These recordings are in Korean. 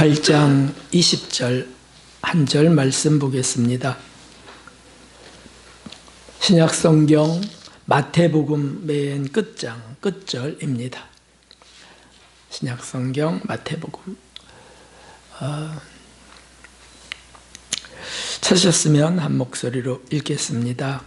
8장 20절 한 절 말씀 보겠습니다. 신약성경 마태복음 맨 끝절입니다. 신약성경 마태복음 찾으셨으면 한 목소리로 읽겠습니다.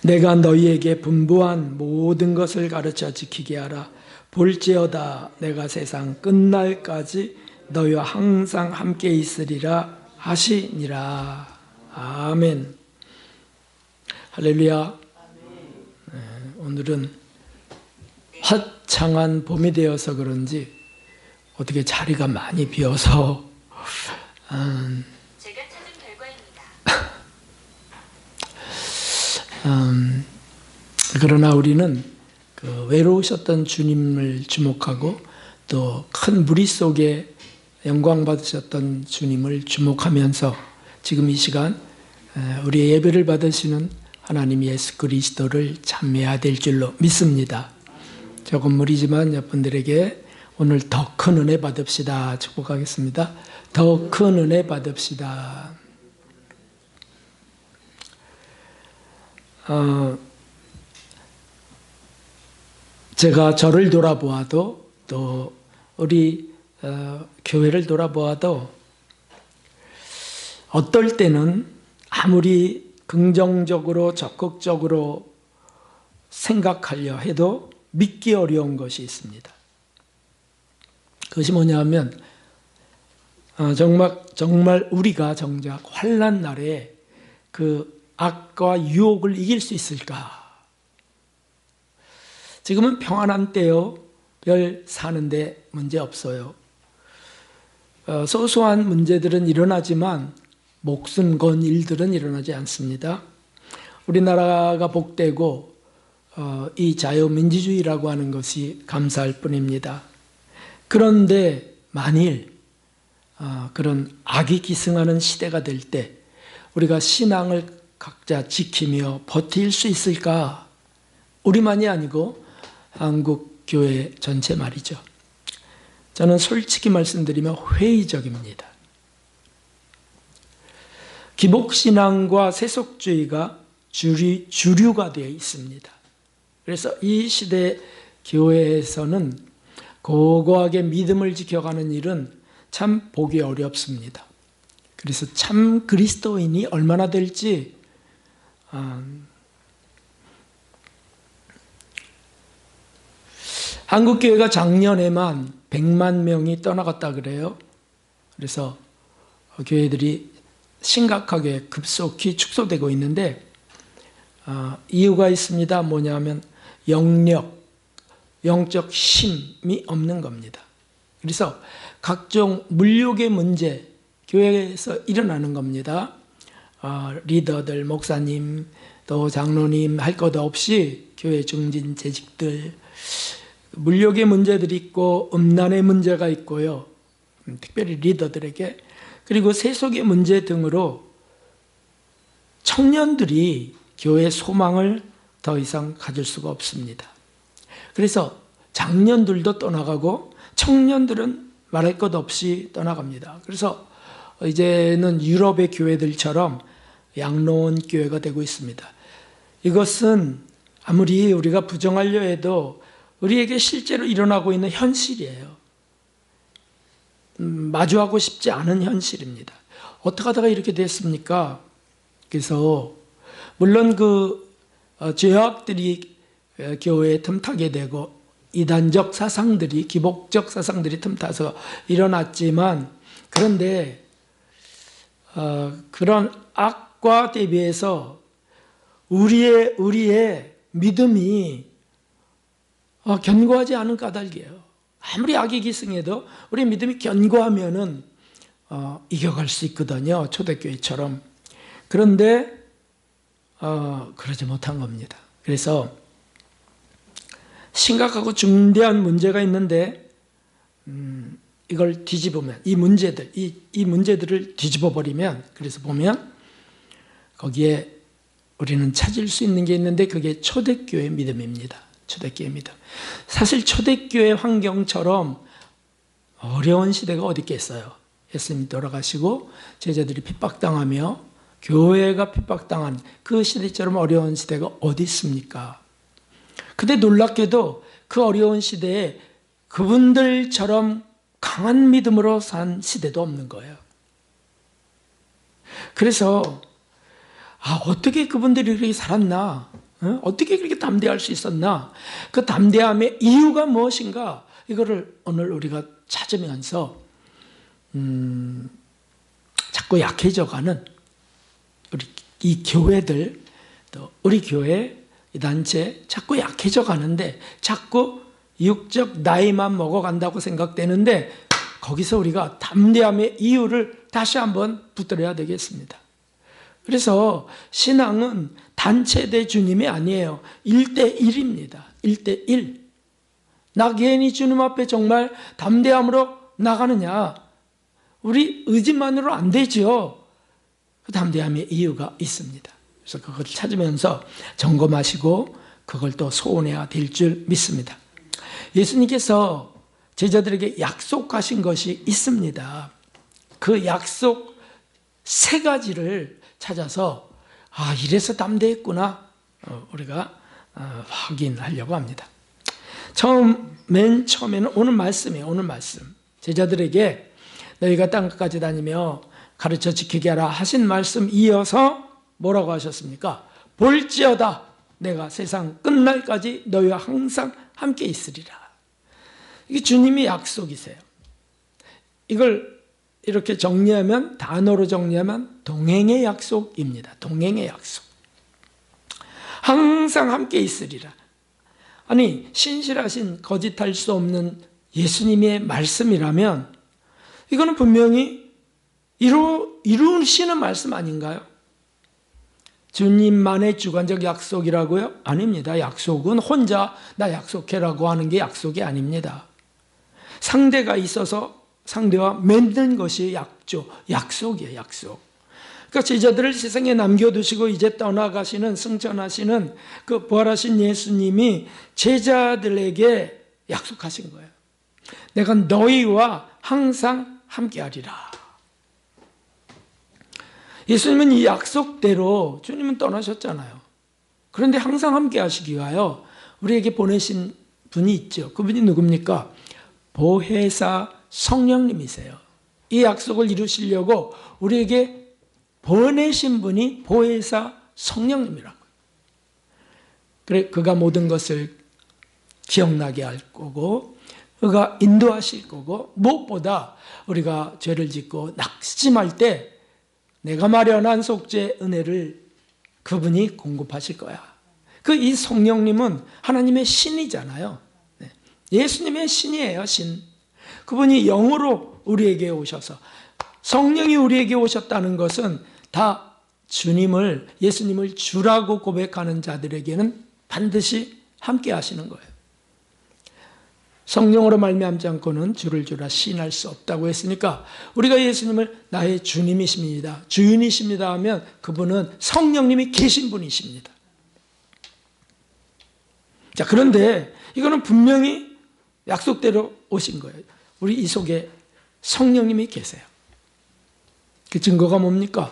내가 너희에게 분부한 모든 것을 가르쳐 지키게 하라. 볼지어다 내가 세상 끝날까지 너희와 항상 함께 있으리라 하시니라. 아멘. 할렐루야. 네, 오늘은 화창한 봄이 되어서 그런지 어떻게 자리가 많이 비어서 제가 찾은 결과입니다. 그러나 우리는 그 외로우셨던 주님을 주목하고 또 큰 무리 속에 영광 받으셨던 주님을 주목하면서 지금 이 시간 우리의 예배를 받으시는 하나님 예수 그리스도를 찬미해야 될 줄로 믿습니다. 조금 무리지만 여러분들에게 오늘 더 큰 은혜 받읍시다. 축복하겠습니다. 더 큰 은혜 받읍시다. 제가 저를 돌아보아도 또 우리 교회를 돌아보아도 어떨 때는 아무리 긍정적으로 적극적으로 생각하려 해도 믿기 어려운 것이 있습니다. 그것이 뭐냐 하면 정말 우리가 정작 환난 날에 그 악과 유혹을 이길 수 있을까? 지금은 평안한 때요. 별 사는데 문제 없어요. 소소한 문제들은 일어나지만 목숨 건 일들은 일어나지 않습니다. 우리나라가 복되고 이 자유민주주의라고 하는 것이 감사할 뿐입니다. 그런데 만일 그런 악이 기승하는 시대가 될 때 우리가 신앙을 각자 지키며 버틸 수 있을까? 우리만이 아니고 한국 교회 전체 말이죠. 저는 솔직히 말씀드리면 회의적입니다. 기복신앙과 세속주의가 주류가 되어 있습니다. 그래서 이 시대 교회에서는 고고하게 믿음을 지켜가는 일은 참 보기 어렵습니다. 그래서 참 그리스도인이 얼마나 될지 한국교회가 작년에만 100만 명이 떠나갔다 그래요. 그래서 교회들이 심각하게 급속히 축소되고 있는데 이유가 있습니다. 뭐냐면 영적 힘이 없는 겁니다. 그래서 각종 물욕의 문제 교회에서 일어나는 겁니다. 리더들, 목사님, 또 장로님 할 것 없이 교회 중진 재직들 물욕의 문제들이 있고 음란의 문제가 있고요. 특별히 리더들에게 그리고 세속의 문제 등으로 청년들이 교회의 소망을 더 이상 가질 수가 없습니다. 그래서 장년들도 떠나가고 청년들은 말할 것 없이 떠나갑니다. 그래서 이제는 유럽의 교회들처럼 양로원 교회가 되고 있습니다. 이것은 아무리 우리가 부정하려 해도 우리에게 실제로 일어나고 있는 현실이에요. 마주하고 싶지 않은 현실입니다. 어떻게 하다가 이렇게 됐습니까? 그래서 물론 죄악들이 교회에 틈타게 되고 이단적 사상들이 기복적 사상들이 틈타서 일어났지만 그런데 그런 악과 대비해서 우리의 믿음이 견고하지 않은 까닭이에요. 아무리 악이 기승해도 우리 믿음이 견고하면은 이겨갈 수 있거든요. 초대교회처럼. 그런데 그러지 못한 겁니다. 그래서 심각하고 중대한 문제가 있는데 이걸 뒤집으면 이 문제들을 뒤집어 버리면 그래서 보면 거기에 우리는 찾을 수 있는 게 있는데 그게 초대교회 믿음입니다. 초대교회 믿음. 사실 초대교회 환경처럼 어려운 시대가 어디 있겠어요. 예수님이 돌아가시고 제자들이 핍박당하며 교회가 핍박당한 그 시대처럼 어려운 시대가 어디 있습니까? 근데 놀랍게도 그 어려운 시대에 그분들처럼 강한 믿음으로 산 시대도 없는 거예요. 그래서 어떻게 그분들이 그렇게 살았나? 어떻게 그렇게 담대할 수 있었나? 그 담대함의 이유가 무엇인가? 이거를 오늘 우리가 찾으면서 자꾸 약해져가는 우리 이 교회들, 또 우리 교회 이 단체 자꾸 약해져 가는데 자꾸 육적 나이만 먹어간다고 생각되는데 거기서 우리가 담대함의 이유를 다시 한번 붙들어야 되겠습니다. 그래서 신앙은 단체 대 주님이 아니에요. 1대1입니다. 1대1. 나 개인이 주님 앞에 정말 담대함으로 나가느냐? 우리 의지만으로 안 되죠. 그 담대함의 이유가 있습니다. 그래서 그걸 찾으면서 점검하시고 그걸 또 소원해야 될 줄 믿습니다. 예수님께서 제자들에게 약속하신 것이 있습니다. 그 약속 3가지를 찾아서 이래서 담대했구나 우리가 확인하려고 합니다. 맨 처음에는 오늘 말씀이에요. 오늘 말씀. 제자들에게 너희가 땅끝까지 다니며 가르쳐 지키게 하라 하신 말씀 이어서 뭐라고 하셨습니까? 볼지어다 내가 세상 끝날까지 너희와 항상 함께 있으리라. 이게 주님의 약속이세요. 이걸 이렇게 정리하면, 단어로 정리하면 동행의 약속입니다. 동행의 약속. 항상 함께 있으리라. 아니, 신실하신 거짓할 수 없는 예수님의 말씀이라면 이거는 분명히 이루시는 말씀 아닌가요? 주님만의 주관적 약속이라고요? 아닙니다. 약속은 혼자 나 약속해라고 하는 게 약속이 아닙니다. 상대가 있어서 상대와 맺는 것이 약속이에요. 약속. 그러니까 제자들을 세상에 남겨두시고 이제 떠나가시는, 승천하시는 그 부활하신 예수님이 제자들에게 약속하신 거예요. 내가 너희와 항상 함께하리라. 예수님은 이 약속대로 주님은 떠나셨잖아요. 그런데 항상 함께 하시기 위하여 우리에게 보내신 분이 있죠. 그분이 누굽니까? 보혜사 성령님이세요. 이 약속을 이루시려고 우리에게 보내신 분이 보혜사 성령님이라고요. 그래, 그가 모든 것을 기억나게 할 거고 그가 인도하실 거고 무엇보다 우리가 죄를 짓고 낙심할 때 내가 마련한 속죄 은혜를 그분이 공급하실 거야. 이 성령님은 하나님의 신이잖아요. 예수님의 신이에요, 신. 그분이 영으로 우리에게 오셔서 성령이 우리에게 오셨다는 것은 다 예수님을 주라고 고백하는 자들에게는 반드시 함께 하시는 거예요. 성령으로 말미암지 않고는 주를 주라 시인할 수 없다고 했으니까 우리가 예수님을 나의 주님이십니다, 주인이십니다 하면 그분은 성령님이 계신 분이십니다. 자, 그런데 이거는 분명히 약속대로 오신 거예요. 우리 이 속에 성령님이 계세요. 그 증거가 뭡니까?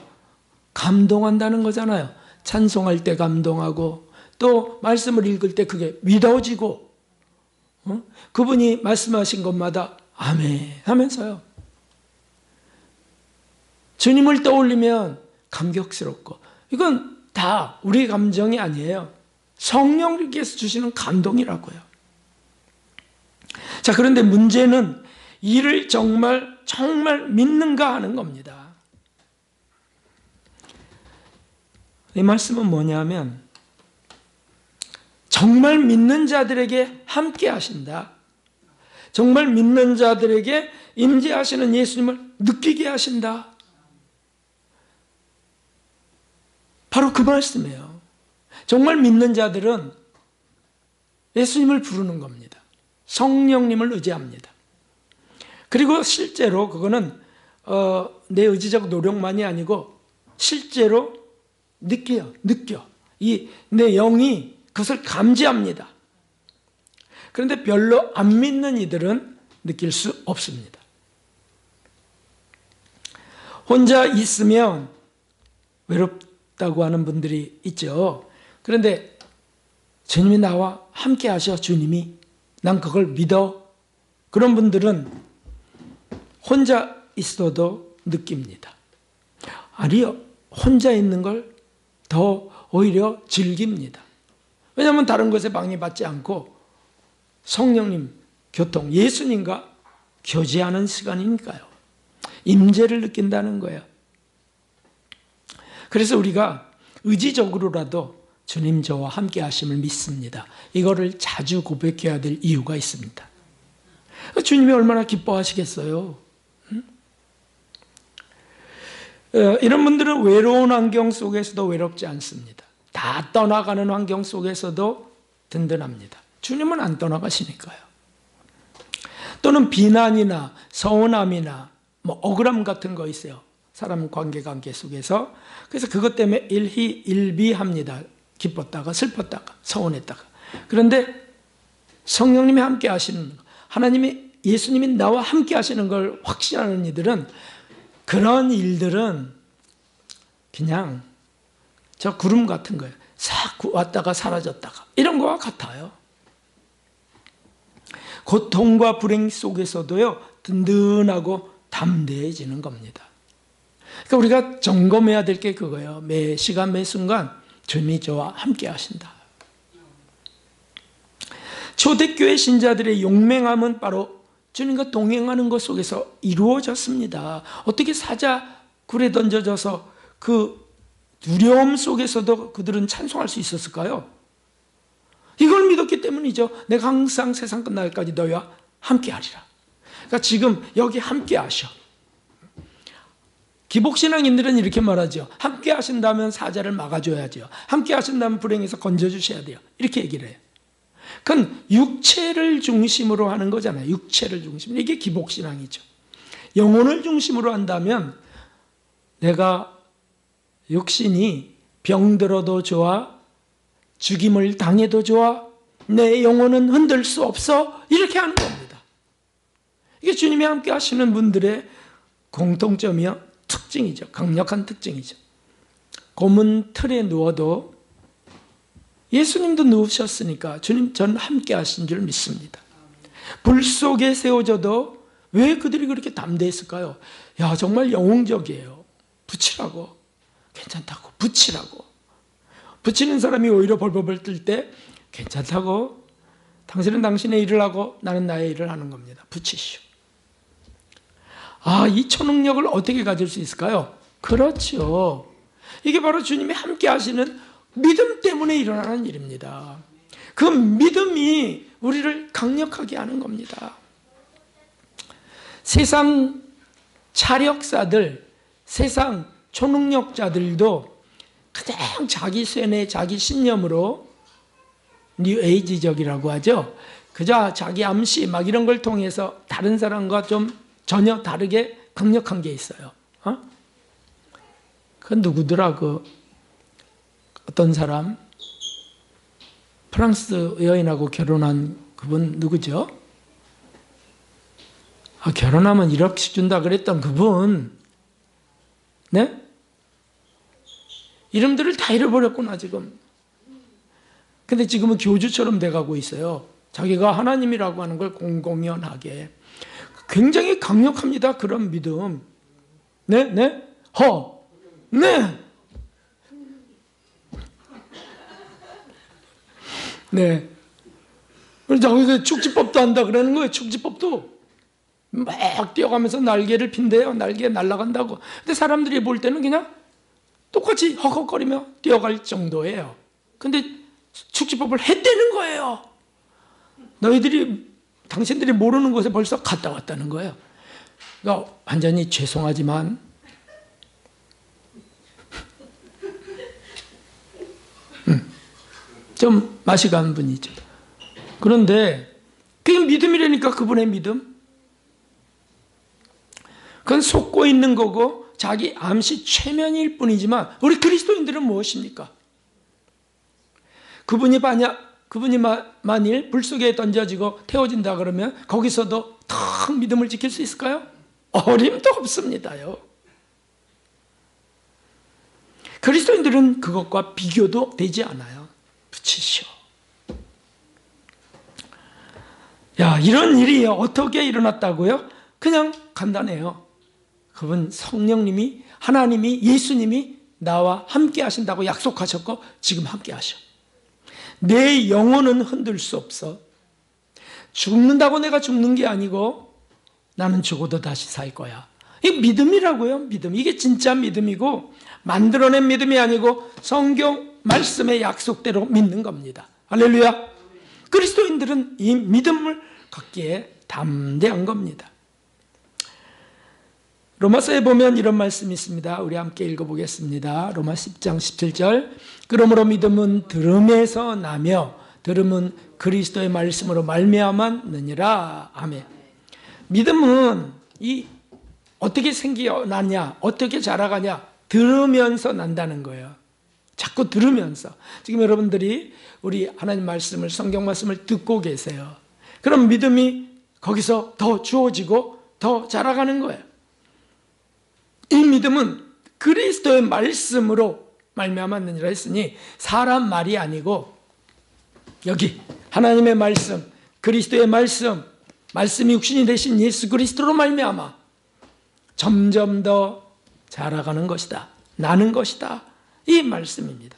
감동한다는 거잖아요. 찬송할 때 감동하고 또 말씀을 읽을 때 그게 믿어지고 그분이 말씀하신 것마다 아멘 하면서요. 주님을 떠올리면 감격스럽고 이건 다 우리 감정이 아니에요. 성령님께서 주시는 감동이라고요. 자, 그런데 문제는 이를 정말 믿는가 하는 겁니다. 이 말씀은 뭐냐면 정말 믿는 자들에게 함께 하신다. 정말 믿는 자들에게 임재하시는 예수님을 느끼게 하신다. 바로 그 말씀이에요. 정말 믿는 자들은 예수님을 부르는 겁니다. 성령님을 의지합니다. 그리고 실제로 그거는 내 의지적 노력만이 아니고 실제로 느껴. 내 영이 그것을 감지합니다. 그런데 별로 안 믿는 이들은 느낄 수 없습니다. 혼자 있으면 외롭다고 하는 분들이 있죠. 그런데 주님이 나와 함께 하셔, 주님이. 난 그걸 믿어. 그런 분들은 혼자 있어도 느낍니다. 아니요, 혼자 있는 걸 더 오히려 즐깁니다. 왜냐하면 다른 것에 방해받지 않고 성령님 교통, 예수님과 교제하는 시간이니까요. 임재를 느낀다는 거예요. 그래서 우리가 의지적으로라도 주님 저와 함께 하심을 믿습니다. 이거를 자주 고백해야 될 이유가 있습니다. 주님이 얼마나 기뻐하시겠어요? 이런 분들은 외로운 환경 속에서도 외롭지 않습니다. 다 떠나가는 환경 속에서도 든든합니다. 주님은 안 떠나가시니까요. 또는 비난이나 서운함이나 억울함 같은 거 있어요. 사람 관계 속에서. 그래서 그것 때문에 일희일비합니다. 기뻤다가 슬펐다가 서운했다가. 그런데 성령님이 함께 하시는, 예수님이 나와 함께 하시는 걸 확신하는 이들은, 그런 일들은 그냥 저 구름 같은 거예요. 싹 왔다가 사라졌다가 이런 거와 같아요. 고통과 불행 속에서도요, 든든하고 담대해지는 겁니다. 그러니까 우리가 점검해야 될 게 그거예요. 매 시간 매 순간 주님이 저와 함께 하신다. 초대교회 신자들의 용맹함은 바로 주님과 동행하는 것 속에서 이루어졌습니다. 어떻게 사자굴에 던져져서 그 두려움 속에서도 그들은 찬송할 수 있었을까요? 이걸 믿었기 때문이죠. 내가 항상 세상 끝날까지 너희와 함께 하리라. 그러니까 지금 여기 함께 하셔. 기복신앙인들은 이렇게 말하죠. 함께 하신다면 사자를 막아줘야죠. 함께 하신다면 불행에서 건져주셔야 돼요. 이렇게 얘기를 해요. 그건 육체를 중심으로 하는 거잖아요. 육체를 중심으로. 이게 기복신앙이죠. 영혼을 중심으로 한다면 내가 육신이 병들어도 좋아, 죽임을 당해도 좋아, 내 영혼은 흔들 수 없어, 이렇게 하는 겁니다. 이게 주님이 함께 하시는 분들의 공통점이요, 특징이죠. 강력한 특징이죠. 고문 틀에 누워도 예수님도 누우셨으니까 주님 전 함께 하신 줄 믿습니다. 불 속에 세워져도 왜 그들이 그렇게 담대했을까요? 야, 정말 영웅적이에요. 붙이라고. 괜찮다고. 붙이라고. 붙이는 사람이 오히려 벌벌벌 뜰 때 괜찮다고. 당신은 당신의 일을 하고 나는 나의 일을 하는 겁니다. 붙이시오. 아, 이 초능력을 어떻게 가질 수 있을까요? 그렇죠. 이게 바로 주님이 함께 하시는 믿음 때문에 일어나는 일입니다. 그 믿음이 우리를 강력하게 하는 겁니다. 세상 차력사들, 세상 초능력자들도 그냥 자기 쇠뇌, 자기 신념으로 뉴에이지적이라고 하죠. 그저 자기 암시 막 이런 걸 통해서 다른 사람과 좀 전혀 다르게 강력한 게 있어요. 그 누구더라? 어떤 사람? 프랑스 여인하고 결혼한 그분 누구죠? 결혼하면 1억씩 준다 그랬던 그분. 네? 이름들을 다 잃어버렸구나 지금. 근데 지금은 교주처럼 돼가고 있어요. 자기가 하나님이라고 하는 걸 공공연하게. 굉장히 강력합니다. 그런 믿음. 네? 네? 네! 네. 자기가 축지법도 한다 그러는 거예요. 축지법도. 막 뛰어가면서 날개를 핀대요. 날개 날아간다고. 근데 사람들이 볼 때는 그냥 똑같이 헉헉거리며 뛰어갈 정도예요. 근데 축지법을 했다는 거예요. 당신들이 모르는 곳에 벌써 갔다 왔다는 거예요. 그러니까 완전히 죄송하지만 좀 맛이 간 분이죠. 그런데 그게 믿음이라니까, 그분의 믿음. 그건 속고 있는 거고 자기 암시 최면일 뿐이지만 우리 그리스도인들은 무엇입니까? 그분이 만일 불 속에 던져지고 태워진다 그러면 거기서도 탁 믿음을 지킬 수 있을까요? 어림도 없습니다요. 그리스도인들은 그것과 비교도 되지 않아요. 붙이시오. 야, 이런 일이 어떻게 일어났다고요? 그냥 간단해요. 그분 성령님이, 하나님이, 예수님이 나와 함께 하신다고 약속하셨고 지금 함께 하셔. 내 영혼은 흔들 수 없어. 죽는다고 내가 죽는 게 아니고 나는 죽어도 다시 살 거야. 이게 믿음이라고요. 믿음. 이게 진짜 믿음이고 만들어낸 믿음이 아니고 성경 말씀의 약속대로 믿는 겁니다. 할렐루야. 그리스도인들은 이 믿음을 갖기에 담대한 겁니다. 로마서에 보면 이런 말씀이 있습니다. 우리 함께 읽어보겠습니다. 로마 10장 17절. 그러므로 믿음은 들음에서 나며 들음은 그리스도의 말씀으로 말미암았느니라. 아멘. 믿음은 어떻게 생겨나냐, 어떻게 자라가냐, 들으면서 난다는 거예요. 자꾸 들으면서. 지금 여러분들이 우리 하나님 말씀을, 성경 말씀을 듣고 계세요. 그럼 믿음이 거기서 더 주어지고 더 자라가는 거예요. 이 믿음은 그리스도의 말씀으로 말미암았느니라 했으니 사람 말이 아니고 여기 하나님의 말씀, 그리스도의 말씀, 말씀이 육신이 되신 예수 그리스도로 말미암아 점점 더 자라가는 것이다. 나는 것이다. 이 말씀입니다.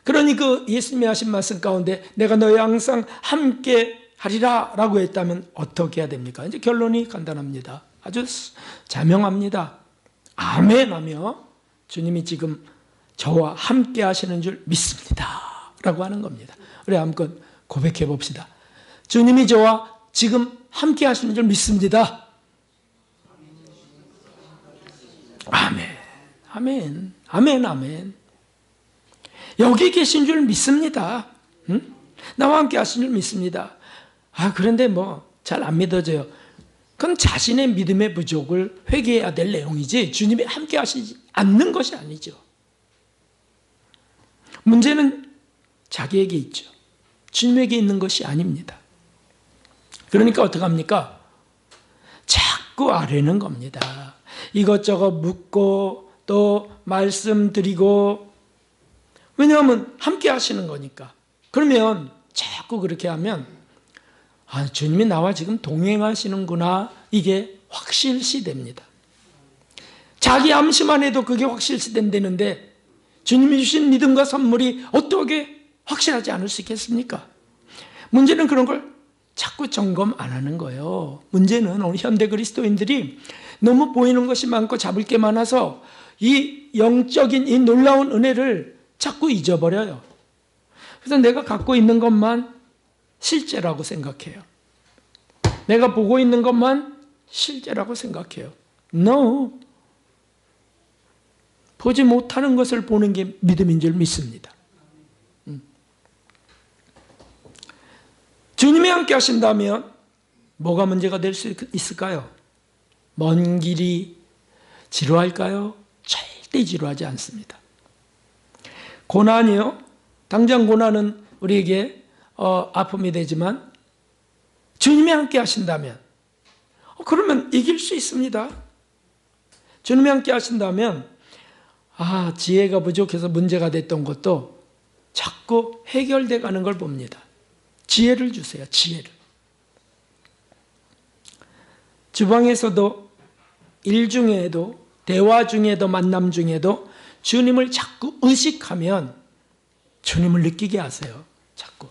그러니 그 예수님이 하신 말씀 가운데 내가 너희 항상 함께 하리라 라고 했다면 어떻게 해야 됩니까? 이제 결론이 간단합니다. 아주 자명합니다. 아멘 하며 주님이 지금 저와 함께 하시는 줄 믿습니다 라고 하는 겁니다. 우리 한번 고백해 봅시다. 주님이 저와 지금 함께 하시는 줄 믿습니다. 아멘, 아멘, 아멘, 아멘. 여기 계신 줄 믿습니다. 응? 나와 함께 하신 줄 믿습니다. 그런데 잘 안 믿어져요. 그건 자신의 믿음의 부족을 회개해야 될 내용이지 주님이 함께 하시지 않는 것이 아니죠. 문제는 자기에게 있죠. 주님에게 있는 것이 아닙니다. 그러니까 어떡합니까? 자꾸 아뢰는 겁니다. 이것저것 묻고 또 말씀드리고, 왜냐하면 함께 하시는 거니까. 그러면 자꾸 그렇게 하면 주님이 나와 지금 동행하시는구나, 이게 확실시 됩니다. 자기 암시만 해도 그게 확실시 된다는데 주님이 주신 믿음과 선물이 어떻게 확실하지 않을 수 있겠습니까? 문제는 그런 걸 자꾸 점검 안 하는 거예요. 문제는 오늘 현대 그리스도인들이 너무 보이는 것이 많고 잡을 게 많아서 이 영적인 이 놀라운 은혜를 자꾸 잊어버려요. 그래서 내가 갖고 있는 것만 실제라고 생각해요. 내가 보고 있는 것만 실제라고 생각해요. No. 보지 못하는 것을 보는 게 믿음인 줄 믿습니다. 주님이 함께 하신다면 뭐가 문제가 될 수 있을까요? 먼 길이 지루할까요? 절대 지루하지 않습니다. 고난이요? 당장 고난은 우리에게 아픔이 되지만 주님이 함께 하신다면 그러면 이길 수 있습니다. 주님이 함께 하신다면 지혜가 부족해서 문제가 됐던 것도 자꾸 해결돼 가는 걸 봅니다. 지혜를 주세요. 지혜를. 주방에서도 일 중에도 대화 중에도 만남 중에도 주님을 자꾸 의식하면 주님을 느끼게 하세요. 자꾸.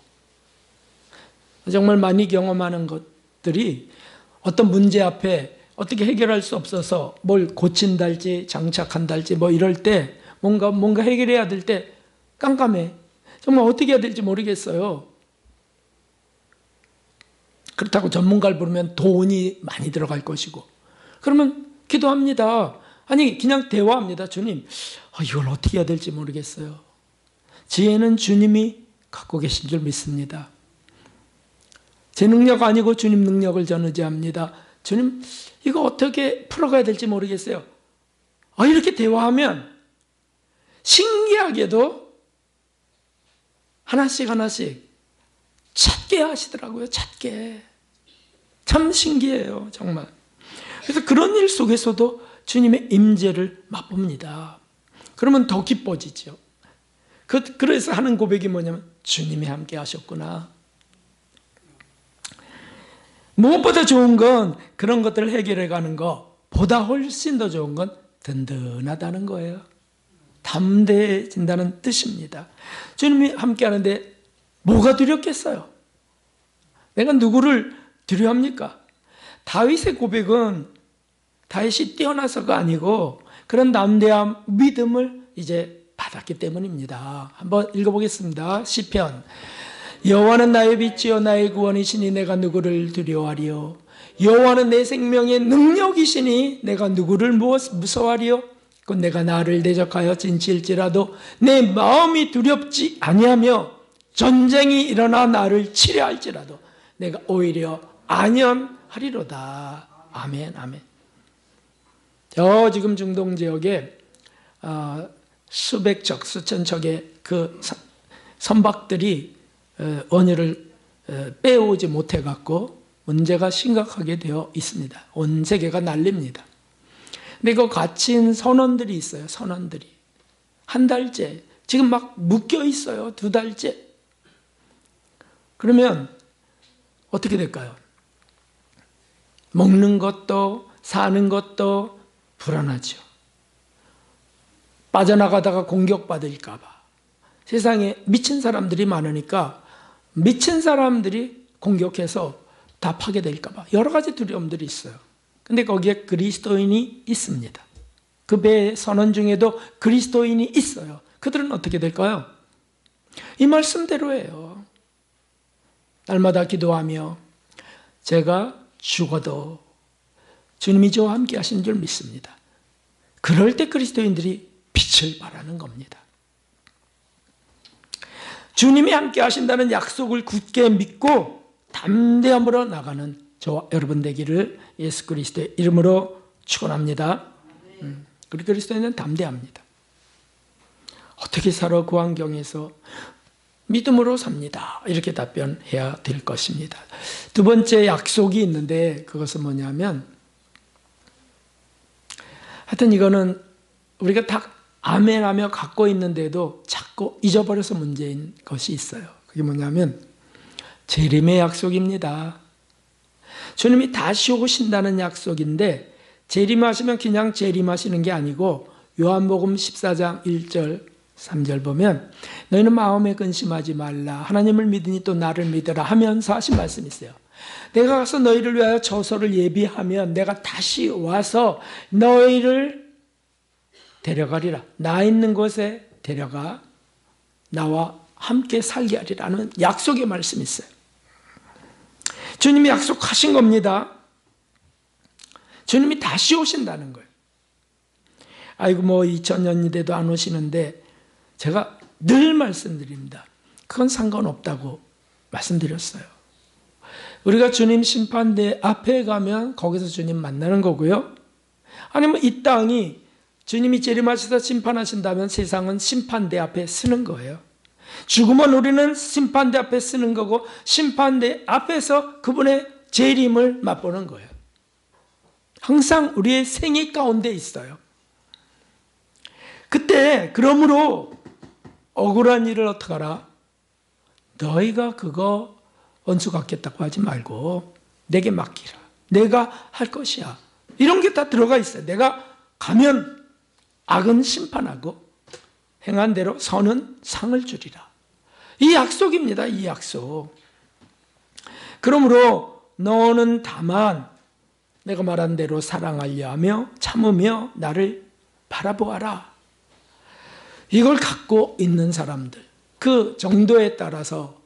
정말 많이 경험하는 것들이 어떤 문제 앞에 어떻게 해결할 수 없어서 뭘 고친달지 장착한달지 이럴 때 뭔가 해결해야 될 때 깜깜해. 정말 어떻게 해야 될지 모르겠어요. 그렇다고 전문가를 부르면 돈이 많이 들어갈 것이고, 그러면 기도합니다. 그냥 대화합니다. 주님, 이걸 어떻게 해야 될지 모르겠어요. 지혜는 주님이 갖고 계신 줄 믿습니다. 제 능력 아니고 주님 능력을 저는 의지합니다. 주님, 이거 어떻게 풀어가야 될지 모르겠어요. 이렇게 대화하면 신기하게도 하나씩 찾게 하시더라고요. 찾게. 참 신기해요. 정말. 그래서 그런 일 속에서도 주님의 임재를 맛봅니다. 그러면 더 기뻐지죠. 그래서 하는 고백이 뭐냐면 주님이 함께 하셨구나. 무엇보다 좋은 건 그런 것들을 해결해 가는 것보다 훨씬 더 좋은 건 든든하다는 거예요. 담대해진다는 뜻입니다. 주님이 함께 하는데 뭐가 두렵겠어요? 내가 누구를 두려워합니까? 다윗의 고백은 다윗이 뛰어나서가 아니고 그런 담대함, 믿음을 이제 받았기 때문입니다. 한번 읽어보겠습니다. 시편. 여호와는 나의 빛이요 나의 구원이시니 내가 누구를 두려워하리요. 여호와는 내 생명의 능력이시니 내가 누구를 무서워하리요. 곧 내가 나를 대적하여 진치일지라도 내 마음이 두렵지 아니하며 전쟁이 일어나 나를 치려할지라도 내가 오히려 안연하리로다. 아멘, 아멘. 저 지금 중동 지역에 수백 척, 수천 척의 그 선박들이 원유를 빼오지 못해갖고 문제가 심각하게 되어 있습니다. 온 세계가 난립니다. 근데 그 갇힌 선원들이 있어요. 선원들이 한 달째 지금 막 묶여 있어요. 2달째. 그러면 어떻게 될까요? 먹는 것도 사는 것도 불안하죠. 빠져나가다가 공격받을까 봐. 세상에 미친 사람들이 많으니까 미친 사람들이 공격해서 다 파괴될까 봐. 여러 가지 두려움들이 있어요. 근데 거기에 그리스도인이 있습니다. 그 배 선원 중에도 그리스도인이 있어요. 그들은 어떻게 될까요? 이 말씀대로예요. 날마다 기도하며 제가 죽어도 주님이 저와 함께 하신 줄 믿습니다. 그럴 때 그리스도인들이 빛을 발하는 겁니다. 주님이 함께 하신다는 약속을 굳게 믿고 담대함으로 나가는 저와 여러분 되기를 예수 그리스도의 이름으로 축원합니다. 우리 그리스도인은 담대합니다. 어떻게 살아 그 환경에서 믿음으로 삽니다. 이렇게 답변해야 될 것입니다. 두 번째 약속이 있는데 그것은 뭐냐면 하여튼 이거는 우리가 다 아멘하며 갖고 있는데도 자꾸 잊어버려서 문제인 것이 있어요. 그게 뭐냐면 재림의 약속입니다. 주님이 다시 오신다는 약속인데 재림하시면 그냥 재림하시는 게 아니고 요한복음 14장 1절 3절 보면 너희는 마음에 근심하지 말라 하나님을 믿으니 또 나를 믿으라 하면서 하신 말씀이 있어요. 내가 가서 너희를 위하여 처소를 예비하면 내가 다시 와서 너희를 데려가리라. 나 있는 곳에 데려가 나와 함께 살게 하리라는 약속의 말씀이 있어요. 주님이 약속하신 겁니다. 주님이 다시 오신다는 거예요. 아이고 뭐 2000년이 돼도 안 오시는데 제가 늘 말씀드립니다. 그건 상관없다고 말씀드렸어요. 우리가 주님 심판대 앞에 가면 거기서 주님 만나는 거고요. 아니면 이 땅이 주님이 재림하셔서 심판하신다면 세상은 심판대 앞에 서는 거예요. 죽으면 우리는 심판대 앞에 서는 거고 심판대 앞에서 그분의 재림을 맛보는 거예요. 항상 우리의 생애 가운데 있어요. 그때 그러므로 억울한 일을 어떡하라? 너희가 그거 원수 갚겠다고 하지 말고 내게 맡기라. 내가 할 것이야. 이런 게 다 들어가 있어요. 내가 가면 악은 심판하고 행한 대로 선은 상을 주리라. 이 약속입니다. 이 약속. 그러므로 너는 다만 내가 말한 대로 사랑하려 하며 참으며 나를 바라보아라. 이걸 갖고 있는 사람들, 그 정도에 따라서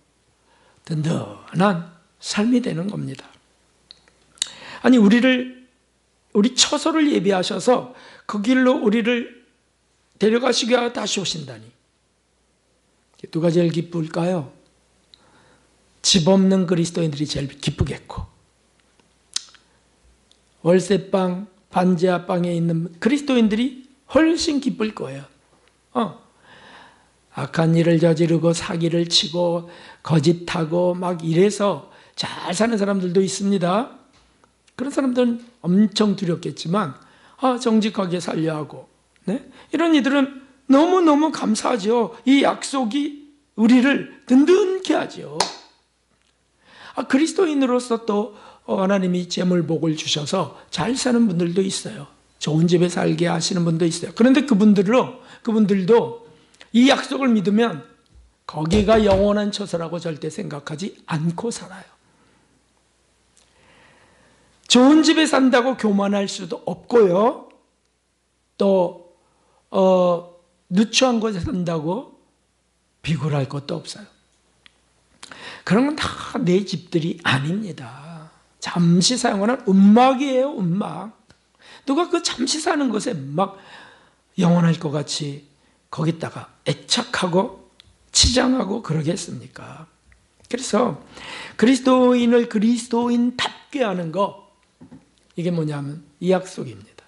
든든한 삶이 되는 겁니다. 아니 우리 처소를 예비하셔서 그 길로 우리를 데려가시기 위하여 다시 오신다니. 누가 제일 기쁠까요? 집 없는 그리스도인들이 제일 기쁘겠고 월세방, 반지하방에 있는 그리스도인들이 훨씬 기쁠 거예요. 악한 일을 저지르고 사기를 치고 거짓하고 막 이래서 잘 사는 사람들도 있습니다. 그런 사람들은 엄청 두렵겠지만 정직하게 살려 하고 이런 이들은 너무너무 감사하죠. 이 약속이 우리를 든든케 하죠. 그리스도인으로서 또 하나님이 재물 복을 주셔서 잘 사는 분들도 있어요. 좋은 집에 살게 하시는 분도 있어요. 그런데 그분들도 이 약속을 믿으면 거기가 영원한 처소라고 절대 생각하지 않고 살아요. 좋은 집에 산다고 교만할 수도 없고요. 또 누추한 곳에 산다고 비굴할 것도 없어요. 그런 건 다 내 집들이 아닙니다. 잠시 사용하는 움막이에요, 움막. 누가 그 잠시 사는 것에 막 영원할 것 같이 거기다가 애착하고 치장하고 그러겠습니까? 그래서 그리스도인을 그리스도인답게 하는 거, 이게 뭐냐면 이 약속입니다.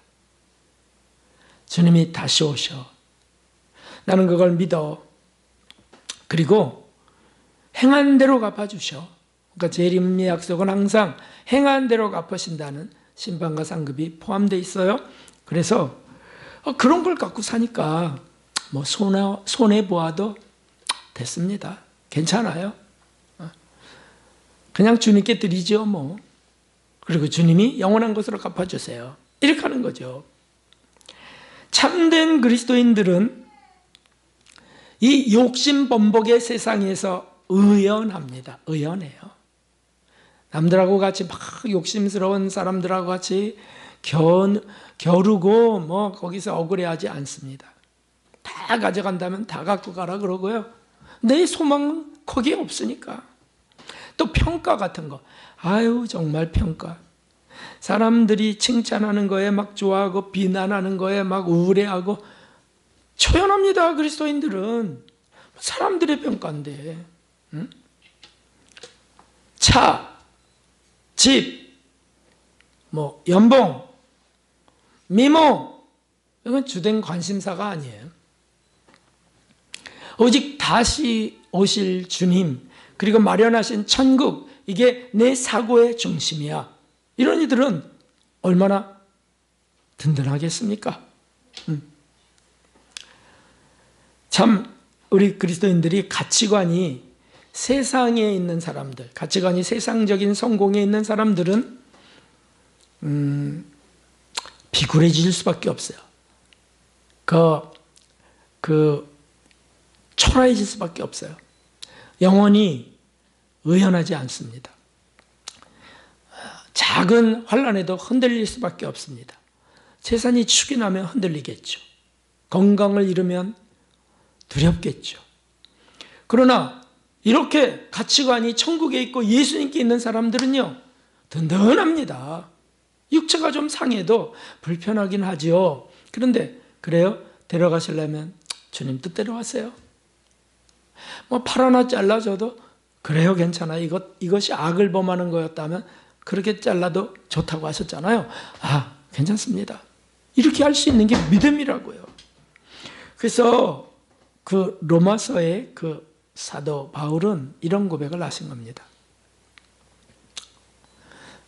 주님이 다시 오셔. 나는 그걸 믿어. 그리고 행한 대로 갚아주셔. 그러니까 재림의 약속은 항상 행한 대로 갚으신다는 심판과 상급이 포함되어 있어요. 그래서 그런 걸 갖고 사니까 뭐 손해보아도 됐습니다. 괜찮아요. 그냥 주님께 드리죠 뭐. 그리고 주님이 영원한 것으로 갚아주세요. 이렇게 하는 거죠. 참된 그리스도인들은 이 욕심범벅의 세상에서 의연합니다. 의연해요. 남들하고 같이 막 욕심스러운 사람들하고 같이 겨루고 뭐 거기서 억울해하지 않습니다. 다 가져간다면 다 갖고 가라 그러고요. 내 소망은 거기에 없으니까. 또 평가 같은 거. 아유 정말 평가. 사람들이 칭찬하는 거에 막 좋아하고 비난하는 거에 막 우울해하고 초연합니다. 그리스도인들은 사람들의 평가인데. 응? 차, 집, 뭐 연봉, 미모, 이건 주된 관심사가 아니에요. 오직 다시 오실 주님, 그리고 마련하신 천국, 이게 내 사고의 중심이야. 이런 이들은 얼마나 든든하겠습니까? 참 우리 그리스도인들이 가치관이 세상에 있는 사람들, 가치관이 세상적인 성공에 있는 사람들은 비굴해질 수밖에 없어요. 초라해질 수밖에 없어요. 영혼이 의연하지 않습니다. 작은 환난에도 흔들릴 수밖에 없습니다. 재산이 축이 나면 흔들리겠죠. 건강을 잃으면 두렵겠죠. 그러나 이렇게 가치관이 천국에 있고 예수님께 있는 사람들은요, 든든합니다. 육체가 좀 상해도 불편하긴 하죠. 그런데 그래요? 데려가시려면 주님 뜻대로 하세요. 뭐 팔 하나 잘라줘도 그래요, 괜찮아. 이것이 악을 범하는 거였다면 그렇게 잘라도 좋다고 하셨잖아요. 아, 괜찮습니다. 이렇게 할 수 있는 게 믿음이라고요. 그래서 그 로마서의 그 사도 바울은 이런 고백을 하신 겁니다.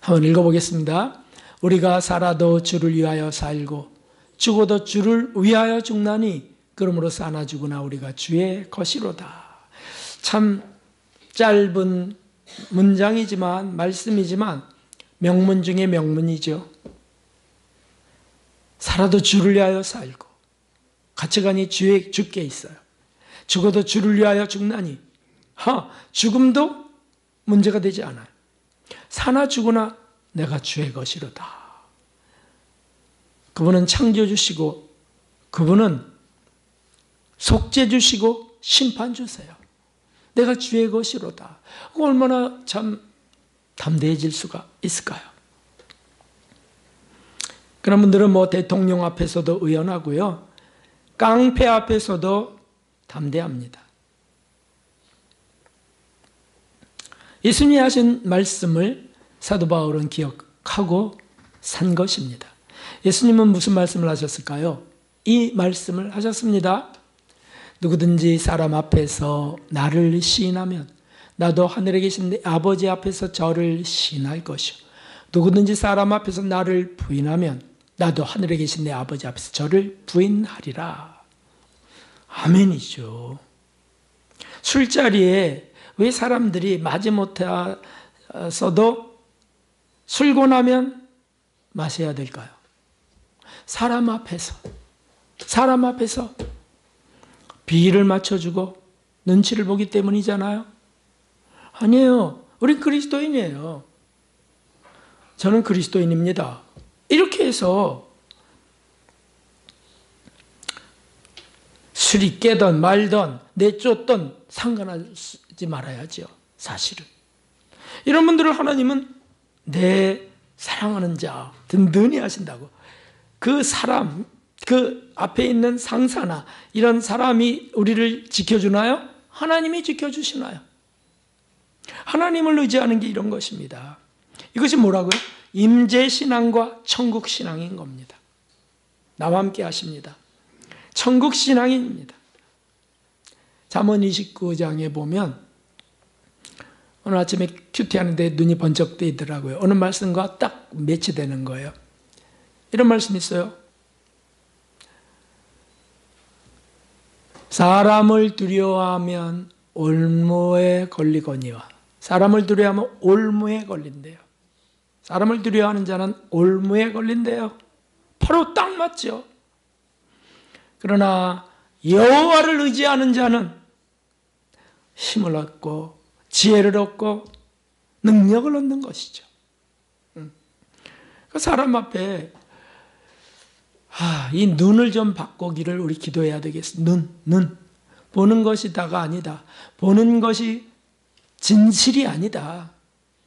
한번 읽어보겠습니다. 우리가 살아도 주를 위하여 살고 죽어도 주를 위하여 죽나니 그러므로 사나 죽으나 우리가 주의 것이로다. 참 짧은 문장이지만 말씀이지만 명문 중에 명문이죠. 살아도 주를 위하여 살고 가치관이 주께 있어요. 죽어도 주를 위하여 죽나니 죽음도 문제가 되지 않아요. 사나 죽으나 내가 주의 것이로다. 그분은 창조주시고 그분은 속죄주시고 심판주세요. 내가 주의 것이로다. 얼마나 참 담대해질 수가 있을까요? 그런 분들은 뭐 대통령 앞에서도 의연하고요. 깡패 앞에서도 담대합니다. 예수님이 하신 말씀을 사도 바울은 기억하고 산 것입니다. 예수님은 무슨 말씀을 하셨을까요? 이 말씀을 하셨습니다. 누구든지 사람 앞에서 나를 시인하면 나도 하늘에 계신 내 아버지 앞에서 저를 시인할 것이요. 누구든지 사람 앞에서 나를 부인하면 나도 하늘에 계신 내 아버지 앞에서 저를 부인하리라. 아멘이죠. 술자리에 왜 사람들이 마지못해서도 술고 나면 마셔야 될까요? 사람 앞에서 비위를 맞춰주고 눈치를 보기 때문이잖아요. 아니에요. 우린 그리스도인이에요. 저는 그리스도인입니다. 이렇게 해서 술이 깨든 말든 내쫓든 상관하지 말아야죠. 사실은. 이런 분들을 하나님은 내 사랑하는 자 든든히 하신다고. 그 사람, 그 앞에 있는 상사나 이런 사람이 우리를 지켜주나요? 하나님이 지켜주시나요? 하나님을 의지하는 게 이런 것입니다. 이것이 뭐라고요? 임재신앙과 천국신앙인 겁니다. 나와 함께 하십니다. 천국신앙입니다. 잠언 29장에 보면 오늘 아침에 큐티하는데 눈이 번쩍 뜨이더라고요. 어느 말씀과 딱 매치되는 거예요. 이런 말씀이 있어요. 사람을 두려워하면 올무에 걸리거니와. 사람을 두려워하면 올무에 걸린대요. 사람을 두려워하는 자는 올무에 걸린대요. 바로 딱 맞죠. 그러나 여호와를 의지하는 자는 힘을 얻고 지혜를 얻고 능력을 얻는 것이죠. 그 사람 앞에 이 눈을 좀 바꾸기를 우리 기도해야 되겠어. 눈. 보는 것이 다가 아니다. 보는 것이 진실이 아니다.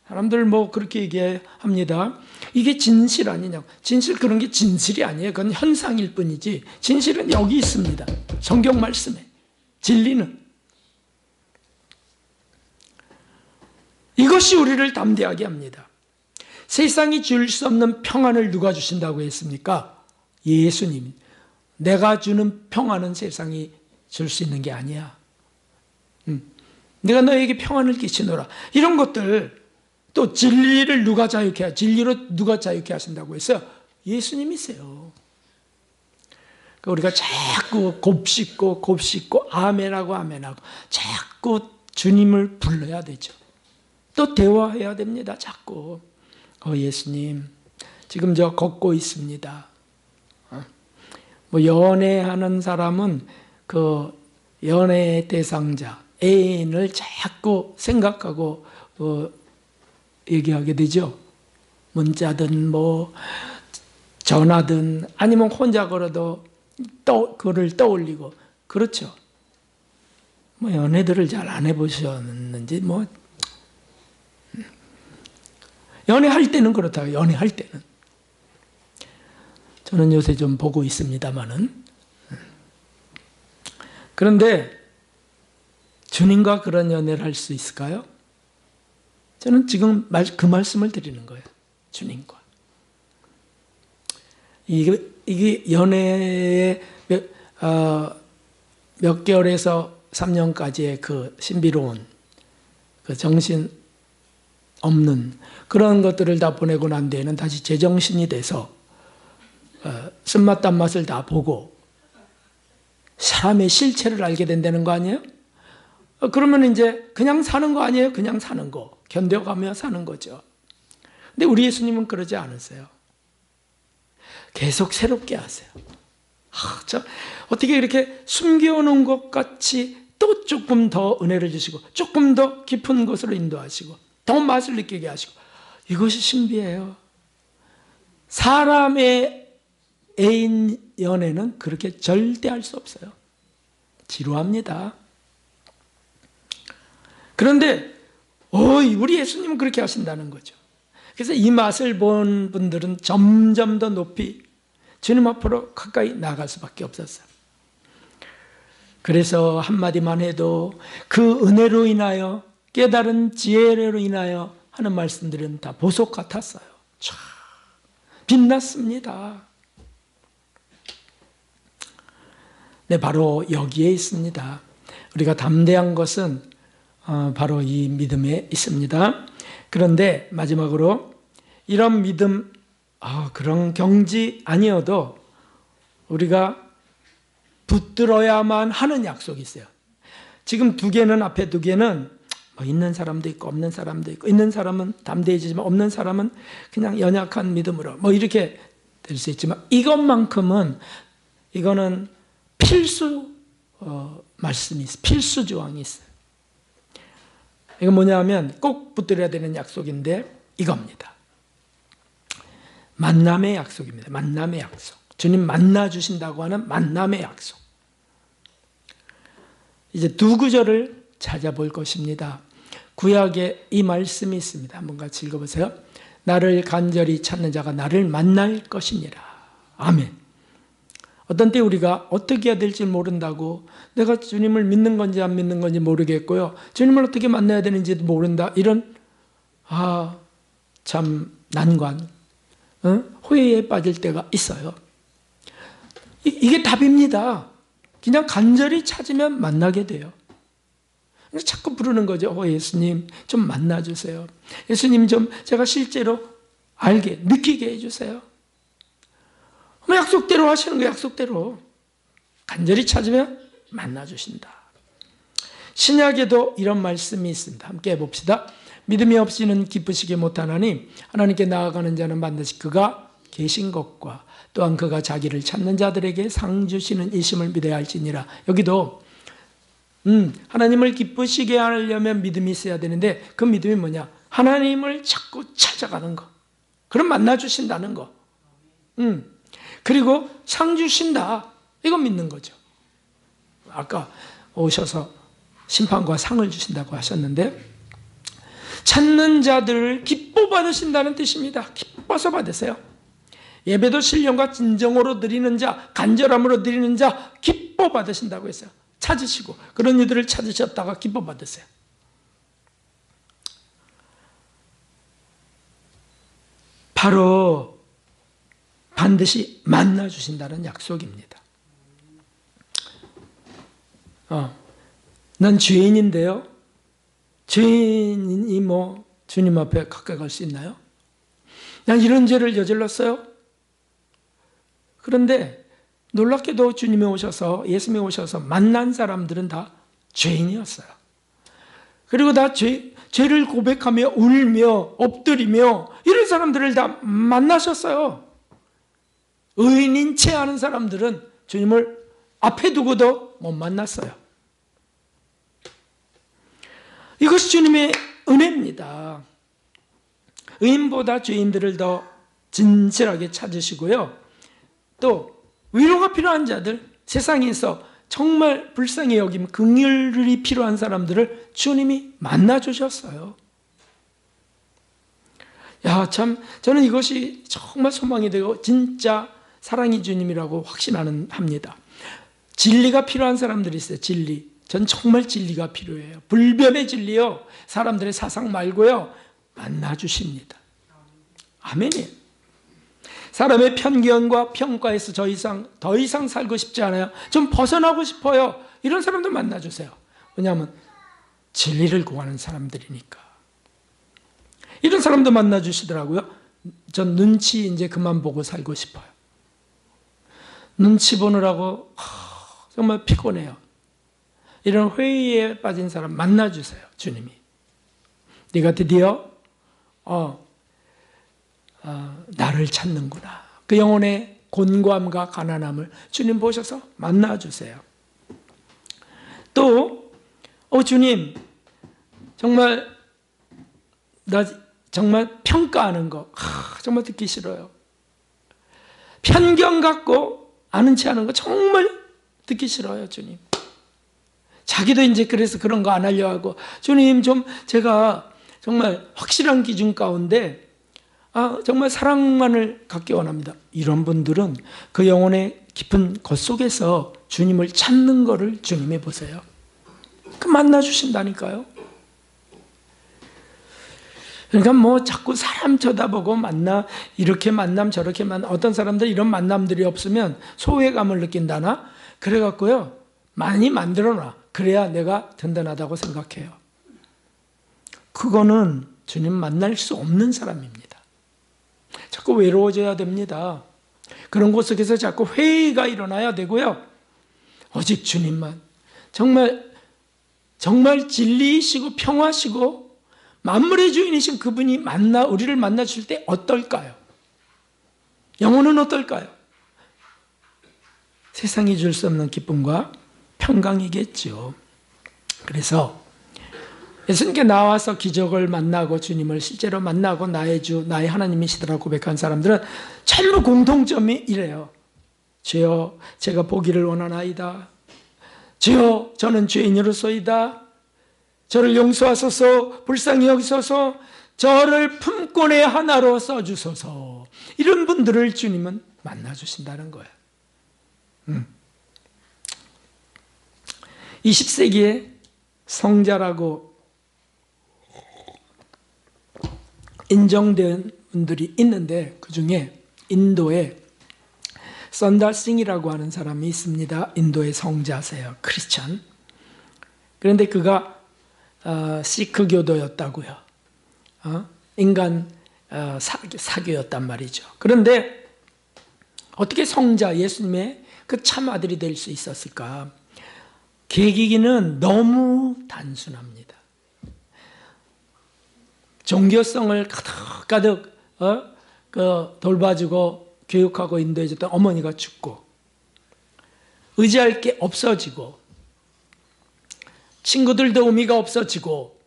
사람들 뭐 그렇게 얘기합니다. 이게 진실 아니냐고. 진실 그런 게 진실이 아니에요. 그건 현상일 뿐이지. 진실은 여기 있습니다. 성경 말씀에. 진리는. 이것이 우리를 담대하게 합니다. 세상이 줄 수 없는 평안을 누가 주신다고 했습니까? 예수님. 내가 주는 평안은 세상이 줄 수 있는 게 아니야. 내가 너에게 평안을 끼치노라. 이런 것들, 또 진리를 누가 자유케 하세요? 진리로 누가 자유케 하신다고 했어요? 예수님이세요. 그러니까 우리가 자꾸 곱씹고 아멘하고 자꾸 주님을 불러야 되죠. 또 대화해야 됩니다. 자꾸. 예수님, 지금 저 걷고 있습니다. 뭐 연애하는 사람은 그 연애 대상자, 애인을 자꾸 생각하고 얘기하게 되죠. 문자든 뭐 전화든 아니면 혼자 걸어도 그를 떠올리고. 그렇죠. 뭐 연애들을 잘 안 해보셨는지 뭐 연애할 때는 그렇다고. 연애할 때는 저는 요새 좀 보고 있습니다만은. 그런데 주님과 그런 연애를 할 수 있을까요? 저는 지금 그 말씀을 드리는 거예요. 주님과. 이게 연애의 몇 개월에서 3년까지의 그 신비로운 그 정신 없는 그런 것들을 다 보내고 난 뒤에는 다시 제정신이 돼서 쓴맛 단맛을 다 보고 사람의 실체를 알게 된다는 거 아니에요? 그러면 이제 그냥 사는 거 아니에요? 그냥 사는 거. 견뎌가며 사는 거죠. 근데 우리 예수님은 그러지 않으세요. 계속 새롭게 하세요. 어떻게 이렇게 숨겨놓은 것 같이 또 조금 더 은혜를 주시고 조금 더 깊은 곳으로 인도하시고 더 맛을 느끼게 하시고. 이것이 신비해요. 사람의 애인 연애는 그렇게 절대 할 수 없어요. 지루합니다. 그런데 우리 예수님은 그렇게 하신다는 거죠. 그래서 이 맛을 본 분들은 점점 더 높이 주님 앞으로 가까이 나갈 수밖에 없었어요. 그래서 한마디만 해도 그 은혜로 인하여 깨달은 지혜로 인하여 하는 말씀들은 다 보석 같았어요. 촤, 빛났습니다. 네, 바로 여기에 있습니다. 우리가 담대한 것은 바로 이 믿음에 있습니다. 그런데 마지막으로 이런 믿음, 그런 경지 아니어도 우리가 붙들어야만 하는 약속이 있어요. 지금 두 개는, 앞에 두 개는 뭐 있는 사람도 있고 없는 사람도 있고, 있는 사람은 담대해지지만 없는 사람은 그냥 연약한 믿음으로 뭐 이렇게 될 수 있지만, 이것만큼은, 이거는 필수 말씀이 있어요. 필수 조항이 있어요. 이건 뭐냐면 꼭 붙들어야 되는 약속인데 이겁니다. 만남의 약속입니다. 만남의 약속. 주님 만나 주신다고 하는 만남의 약속. 이제 두 구절을 찾아볼 것입니다. 구약에 이 말씀이 있습니다. 한번 같이 읽어보세요. 나를 간절히 찾는 자가 나를 만날 것이니라. 아멘. 어떤 때 우리가 어떻게 해야 될지 모른다고, 내가 주님을 믿는 건지 안 믿는 건지 모르겠고요, 주님을 어떻게 만나야 되는지도 모른다, 이런 참 난관, 호의에 빠질 때가 있어요. 이게 답입니다. 그냥 간절히 찾으면 만나게 돼요. 자꾸 부르는 거죠. 예수님 좀 만나주세요. 예수님 좀 제가 실제로 알게, 느끼게 해주세요. 약속대로 하시는 거예요. 약속대로. 간절히 찾으면 만나주신다. 신약에도 이런 말씀이 있습니다. 함께 해봅시다. 믿음이 없이는 기쁘시게 못하나니 하나님께 나아가는 자는 반드시 그가 계신 것과 또한 그가 자기를 찾는 자들에게 상 주시는 이심을 믿어야 할지니라. 여기도 하나님을 기쁘시게 하려면 믿음이 있어야 되는데, 그 믿음이 뭐냐? 하나님을 자꾸 찾아가는 거. 그럼 만나주신다는 거. 그리고 상 주신다. 이거 믿는 거죠. 아까 오셔서 심판과 상을 주신다고 하셨는데, 찾는 자들을 기뻐 받으신다는 뜻입니다. 기뻐서 받으세요. 예배도 신령과 진정으로 드리는 자, 간절함으로 드리는 자 기뻐 받으신다고 했어요. 찾으시고, 그런 이들을 찾으셨다가 기뻐 받으세요. 바로 반드시 만나주신다는 약속입니다. 난 죄인인데요, 죄인이 뭐 주님 앞에 가까이 갈 수 있나요? 난 이런 죄를 저질렀어요. 그런데 놀랍게도 주님이 오셔서, 예수님이 오셔서 만난 사람들은 다 죄인이었어요. 그리고 다 죄를 고백하며 울며 엎드리며 이런 사람들을 다 만나셨어요. 의인인 채 하는 사람들은 주님을 앞에 두고도 못 만났어요. 이것이 주님의 은혜입니다. 의인보다 죄인들을 더 진실하게 찾으시고요, 또 위로가 필요한 자들, 세상에서 정말 불쌍히 여기면 긍휼이 필요한 사람들을 주님이 만나주셨어요. 참 저는 이것이 정말 소망이 되고 진짜 사랑이 주님이라고 확신합니다. 진리가 필요한 사람들이 있어요. 진리. 전 정말 진리가 필요해요. 불변의 진리요. 사람들의 사상 말고요. 만나주십니다. 아멘이에요. 사람의 편견과 평가에서 더 이상 살고 싶지 않아요. 좀 벗어나고 싶어요. 이런 사람도 만나주세요. 왜냐하면 진리를 구하는 사람들이니까. 이런 사람도 만나주시더라고요. 전 눈치 이제 그만 보고 살고 싶어요. 눈치 보느라고 정말 피곤해요. 이런 회의에 빠진 사람 만나주세요. 주님이. 네가 드디어 나를 찾는구나. 그 영혼의 곤고함과 가난함을 주님 보셔서 만나주세요. 또 주님 정말 나 정말 평가하는 거 정말 듣기 싫어요. 편견 갖고 아는 체 하는 거 정말 듣기 싫어요. 주님. 자기도 이제 그래서 그런 거 안 하려고 하고, 주님 좀 제가 정말 확실한 기준 가운데 정말 사랑만을 갖기 원합니다. 이런 분들은 그 영혼의 깊은 곳 속에서 주님을 찾는 거를 주님이 보세요. 그 만나주신다니까요. 그러니까 뭐 자꾸 사람 쳐다보고 이렇게 만남 저렇게 만남, 어떤 사람들 이런 만남들이 없으면 소외감을 느낀다나 그래갖고요 많이 만들어놔. 그래야 내가 든든하다고 생각해요. 그거는 주님 만날 수 없는 사람입니다. 자꾸 외로워져야 됩니다. 그런 곳 속에서 자꾸 회의가 일어나야 되고요. 오직 주님만. 정말 진리이시고 평화시고 만물의 주인이신 그분이 우리를 만나 주실 때 어떨까요? 영혼은 어떨까요? 세상이 줄 수 없는 기쁨과 평강이겠죠. 그래서 예수님께 나와서 기적을 만나고 주님을 실제로 만나고 나의 주, 나의 하나님이시더라 고백한 사람들은 전부 공통점이 이래요. 주여, 제가 보기를 원하나이다. 주여, 저는 죄인으로소이다. 저를 용서하소서, 불쌍히 여기소서, 저를 품꾼의 하나로 써주소서. 이런 분들을 주님은 만나주신다는 거예요. 20세기에 성자라고 인정된 분들이 있는데 그 중에 인도에 선달싱이라고 하는 사람이 있습니다. 인도의 성자세요. 크리스찬. 그런데 그가 시크교도였다고요. 인간 사교였단 말이죠. 그런데 어떻게 성자 예수님의 그 참 아들이 될 수 있었을까? 계기는 너무 단순합니다. 종교성을 가득 돌봐주고 교육하고 인도해줬던 어머니가 죽고 의지할 게 없어지고 친구들도 의미가 없어지고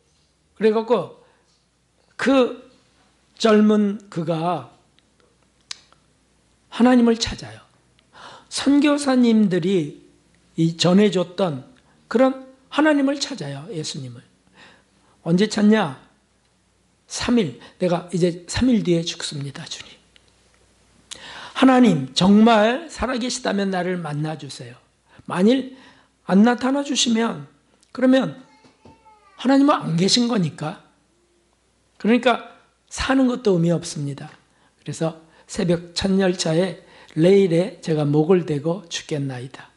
그래갖고 그 젊은 그가 하나님을 찾아요. 선교사님들이 전해줬던 그런 하나님을 찾아요. 예수님을. 언제 찾냐? 3일. 내가 이제 3일 뒤에 죽습니다. 주님. 하나님 정말 살아계시다면 나를 만나주세요. 만일 안 나타나 주시면 그러면 하나님은 안 계신 거니까. 그러니까 사는 것도 의미 없습니다. 그래서 새벽 첫 열차에 레일에 제가 목을 대고 죽겠나이다.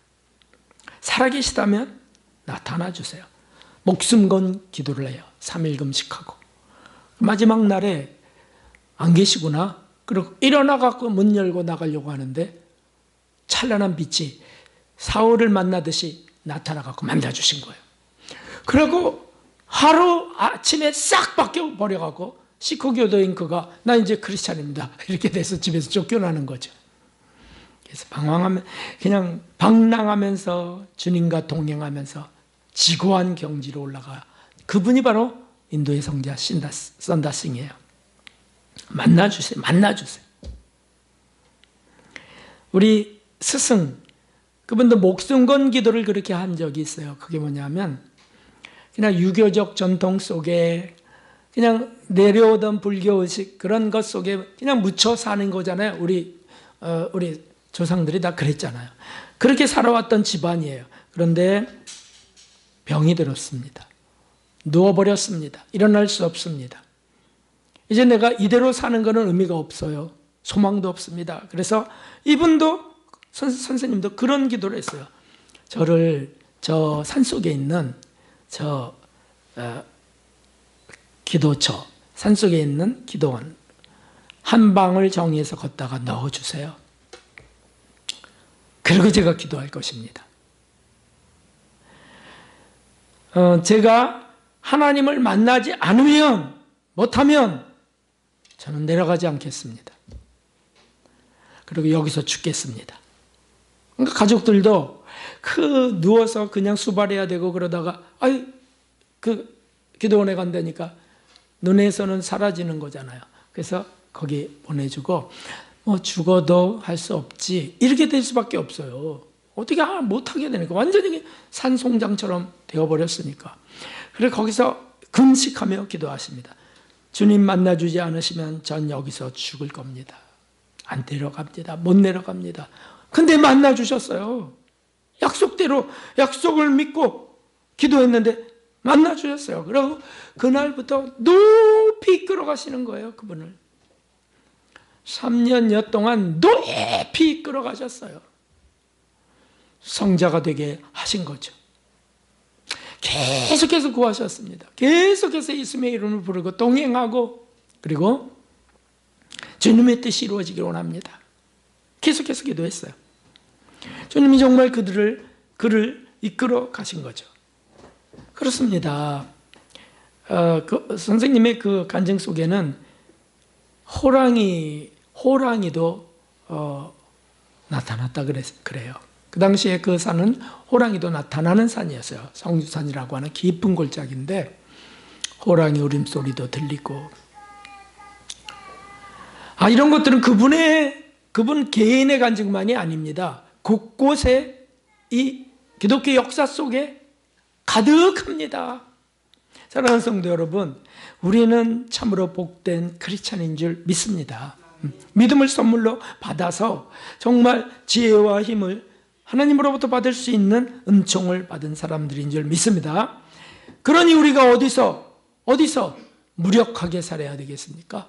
살아계시다면 나타나 주세요. 목숨 건 기도를 해요. 3일 금식하고. 마지막 날에 안 계시구나. 그리고 일어나갖고 문 열고 나가려고 하는데 찬란한 빛이 사울을 만나듯이 나타나갖고 만나주신 거예요. 그리고 하루 아침에 싹 바뀌어버려갖고 시크교도인 그가 나 이제 크리스찬입니다. 이렇게 돼서 집에서 쫓겨나는 거죠. 그래서 그냥 방랑하면서 주님과 동행하면서 지고한 경지로 올라가. 그분이 바로 인도의 성자 선다싱이에요. 만나주세요. 우리 스승, 그분도 목숨 건 기도를 그렇게 한 적이 있어요. 그게 뭐냐면 그냥 유교적 전통 속에 그냥 내려오던 불교의식 그런 것 속에 그냥 묻혀 사는 거잖아요. 우리 조상들이 다 그랬잖아요. 그렇게 살아왔던 집안이에요. 그런데 병이 들었습니다. 누워버렸습니다. 일어날 수 없습니다. 이제 내가 이대로 사는 것은 의미가 없어요. 소망도 없습니다. 그래서 이분도 선생님도 그런 기도를 했어요. 저를 저 산속에 있는 기도처, 산속에 있는 기도원 한 방을 정해서 걷다가 넣어주세요. 그리고 제가 기도할 것입니다. 제가 하나님을 만나지 않으면, 못하면 저는 내려가지 않겠습니다. 그리고 여기서 죽겠습니다. 그러니까 가족들도 누워서 그냥 수발해야 되고 그러다가 기도원에 간다니까 눈에서는 사라지는 거잖아요. 그래서 거기 보내주고 죽어도 할 수 없지 이렇게 될 수밖에 없어요. 어떻게 못하게 되니까 완전히 산송장처럼 되어버렸으니까. 그래서 거기서 금식하며 기도하십니다. 주님 만나주지 않으시면 전 여기서 죽을 겁니다. 안 내려갑니다. 못 내려갑니다. 근데 만나주셨어요. 약속대로 약속을 믿고 기도했는데 만나주셨어요. 그리고 그날부터 높이 이끌어가시는 거예요. 그분을 3년여 동안 높이 이끌어가셨어요. 성자가 되게 하신 거죠. 계속해서 구하셨습니다. 계속해서 예수님의 이름을 부르고 동행하고 그리고 주님의 뜻이 이루어지길 원합니다. 계속해서 기도했어요. 주님이 정말 그 그를 이끌어 가신 거죠. 그렇습니다. 선생님의 그 간증 속에는 호랑이도 나타났다 그래요. 그 당시에 그 산은 호랑이도 나타나는 산이었어요. 성주산이라고 하는 깊은 골짜기인데 호랑이 울음소리도 들리고, 이런 것들은 그분 개인의 간증만이 아닙니다. 곳곳에 이 기독교 역사 속에 가득합니다. 사랑하는 성도 여러분, 우리는 참으로 복된 크리스찬인 줄 믿습니다. 믿음을 선물로 받아서 정말 지혜와 힘을 하나님으로부터 받을 수 있는 은총을 받은 사람들인 줄 믿습니다. 그러니 우리가 어디서 무력하게 살아야 되겠습니까?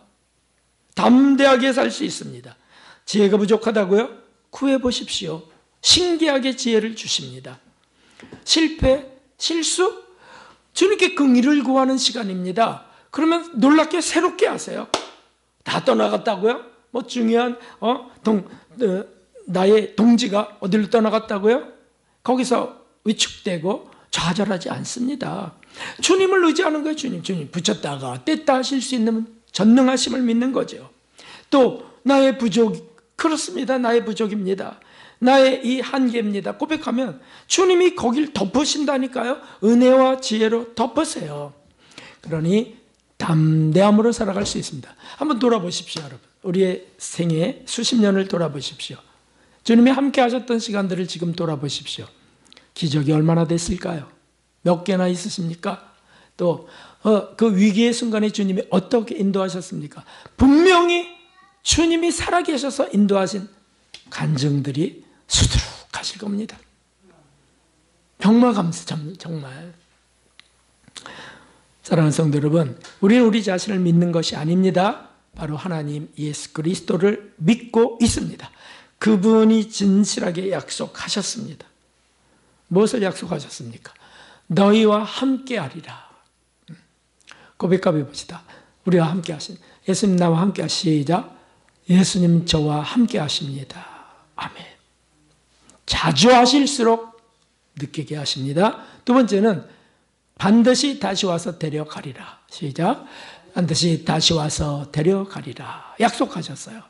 담대하게 살 수 있습니다. 지혜가 부족하다고요? 구해보십시오. 신기하게 지혜를 주십니다. 실패, 실수? 주님께 긍휼을 구하는 시간입니다. 그러면 놀랍게 새롭게 하세요. 다 떠나갔다고요? 뭐 중요한 나의 동지가 어디로 떠나갔다고요? 거기서 위축되고 좌절하지 않습니다. 주님을 의지하는 거예요. 주님 붙였다가 뗐다 하실 수 있는 전능하심을 믿는 거죠. 또 나의 부족, 그렇습니다. 나의 부족입니다. 나의 이 한계입니다. 고백하면 주님이 거길 덮으신다니까요. 은혜와 지혜로 덮으세요. 그러니 담대함으로 살아갈 수 있습니다. 한번 돌아보십시오, 여러분. 우리의 생애 수십 년을 돌아보십시오. 주님이 함께 하셨던 시간들을 지금 돌아보십시오. 기적이 얼마나 됐을까요? 몇 개나 있으십니까? 또 그 위기의 순간에 주님이 어떻게 인도하셨습니까? 분명히 주님이 살아계셔서 인도하신 간증들이 수두룩하실 겁니다. 병마감사, 정말. 사랑하는 성도 여러분, 우리는 우리 자신을 믿는 것이 아닙니다. 바로 하나님 예수 그리스도를 믿고 있습니다. 그분이 진실하게 약속하셨습니다. 무엇을 약속하셨습니까? 너희와 함께하리라. 고백하며 봅시다. 우리와 함께하신 예수님 나와 함께하시자. 예수님 저와 함께하십니다. 아멘. 자주 하실수록 느끼게 하십니다. 두 번째는 반드시 다시 와서 데려가리라. 시작. 반드시 다시 와서 데려가리라. 약속하셨어요.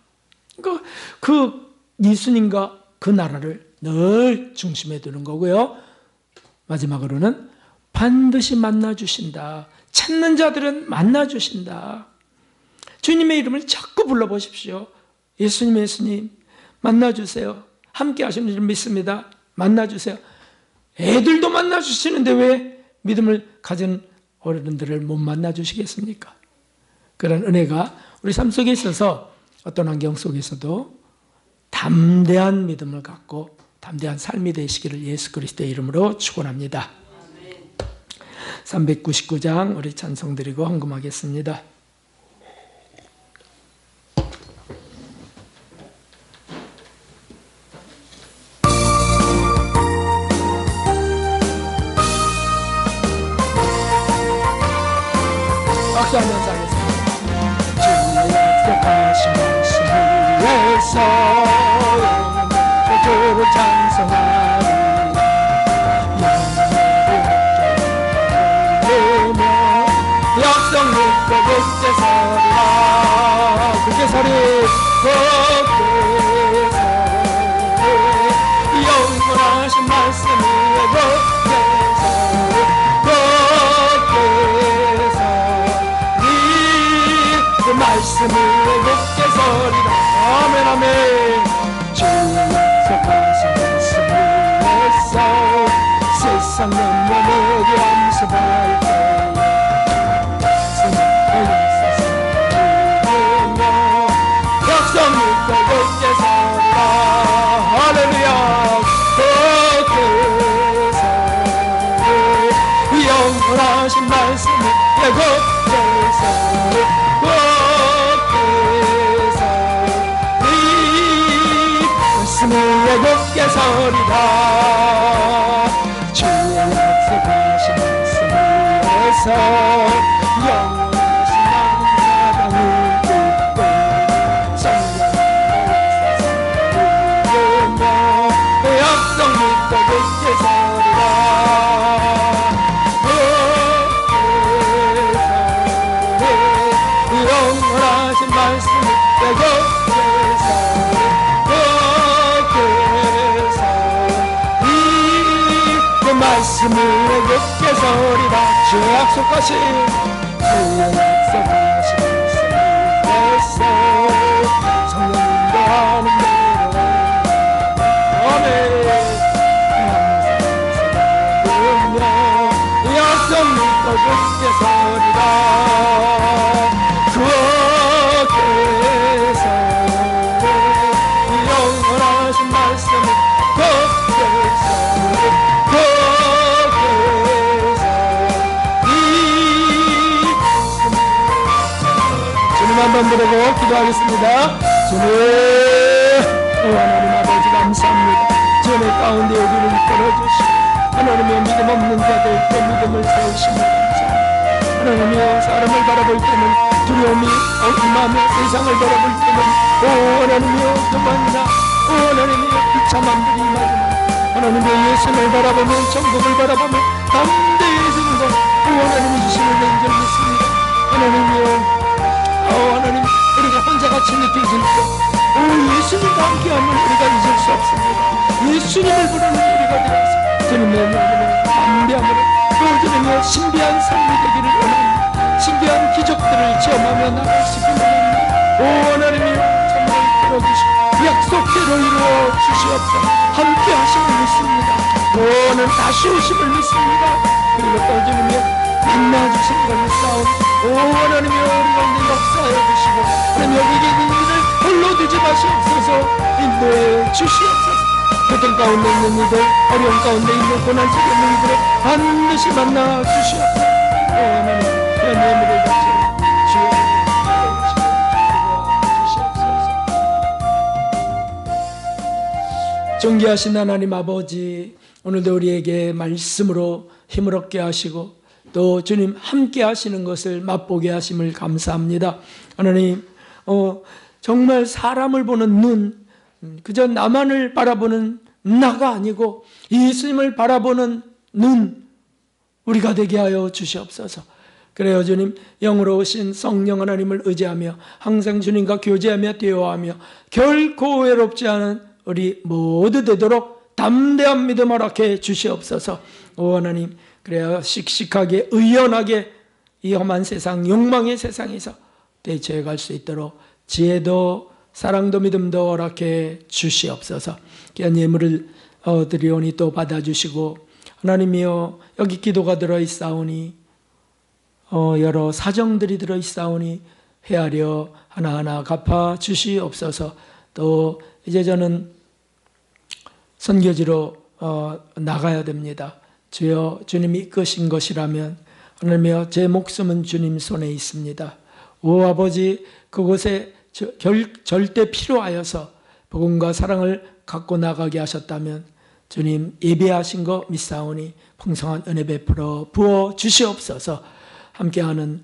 그 예수님과 그 나라를 늘 중심에 두는 거고요. 마지막으로는 반드시 만나주신다. 찾는 자들은 만나주신다. 주님의 이름을 자꾸 불러보십시오. 예수님 만나주세요. 함께 하시는 줄 믿습니다. 만나주세요. 애들도 만나주시는데 왜 믿음을 가진 어른들을 못 만나주시겠습니까? 그런 은혜가 우리 삶 속에 있어서 어떤 환경 속에서도 담대한 믿음을 갖고 담대한 삶이 되시기를 예수 그리스도의 이름으로 축원합니다. 399장 우리 찬송 드리고 헌금하겠습니다. 박수하면서 하겠습니다. 주의 약속하신 말씀 위에서 주를 찬송하리. 약속 믿고 굳게 서리라. 굳게 서리 굳게 서리. 영원하신 말씀 위에 굳게 서리. 굳게 서리. 그 말씀 위에 굳게 서리라. 아멘 아멘. 주 약속하신 말씀 위에서 세상 영원하게 암습할 때 할렐루야. 굳게 영원하신 말씀이 굳게 서리. 굳게 서리. 말씀 위에 굳게 서리라. 주의 약속하신 말씀 위에서 영원하신 나라를 믿고 성령을 약속 믿고 굳게 서리라. 영원하신 말씀 믿고 그 말씀을 굳게 서리라. 주의 약속하신 말씀 성령님과 하는 대로 아멘. 약속 믿고 굳게 서리라. 주께서 영원하신 말씀 굳게 한번 부르고 기도하겠습니다. 주님, 하나님 아버지 감사합니다. 주의 가운데 우리를 이끌어주시고 하나님의 믿음 없는 자들께 믿음을 세우시며 감사합니다. 하나님의 사람을 바라볼 때는 두려움이 임하며 세상을 바라볼 때는 하나님의 교만이나 하나님의 비참함들이 임하지만 하나님의 예수를 바라보면 천국을 바라보면 담대해지는 것 하나님이 주시는 은혜를 믿습니다. 하나님이여, 하나님, 우리가 혼자같이 느껴질 때 예수님과 함께함을 우리가 잊을 수 없습니다. 예수님을 부르는 우리가 되어서 주님의 명령을 담대함으로 또 주님의 신비한 삶이 되기를 원합니다. 신비한 기적들을 체험하며 나갈 수 있기를 원합니다. 하나님이여, 정말 이끌어주시고 약속대로 이루어 주시옵소서. 함께 하심을 믿습니다. 오늘 다시 오심을 믿습니다. 그리고 또 주님의 만나주신 것을 싸움 하나님의 우리 가운데 역사해 주시고 하나님 여기 계신 이들을 홀로 두지 마시옵소서. 인도해 주시옵소서. 고통 가운데 있는 이들, 어려움 가운데 있는 고난 속에 있는 이들을 반드시 만나 주시옵소서. 하나님 예물을 바쳐 주여 주시옵소서. 존귀하신 하나님 아버지, 오늘도 우리에게 말씀으로 힘을 얻게 하시고 또 주님 함께 하시는 것을 맛보게 하심을 감사합니다. 하나님, 정말 사람을 보는 눈, 그저 나만을 바라보는 나가 아니고 예수님을 바라보는 눈, 우리가 되게 하여 주시옵소서. 그래요 주님, 영으로 오신 성령 하나님을 의지하며 항상 주님과 교제하며 대화하며 결코 외롭지 않은 우리 모두 되도록 담대한 믿음 허락해 주시옵소서. 오 하나님, 그래야 씩씩하게 의연하게 이 험한 세상, 욕망의 세상에서 대처해 갈 수 있도록 지혜도 사랑도 믿음도 허락해 주시옵소서. 귀한 예물을 드리오니 또 받아주시고 하나님이여, 여기 기도가 들어있사오니 여러 사정들이 들어있사오니 헤아려 하나하나 갚아 주시옵소서. 또 이제 저는 선교지로 나가야 됩니다. 주여, 주님이 이끄신 것이라면 하나님이여, 제 목숨은 주님 손에 있습니다. 오 아버지, 그곳에 절대 필요하여서 복음과 사랑을 갖고 나가게 하셨다면 주님 예배하신 거 믿사오니 풍성한 은혜 베풀어 부어 주시옵소서. 함께하는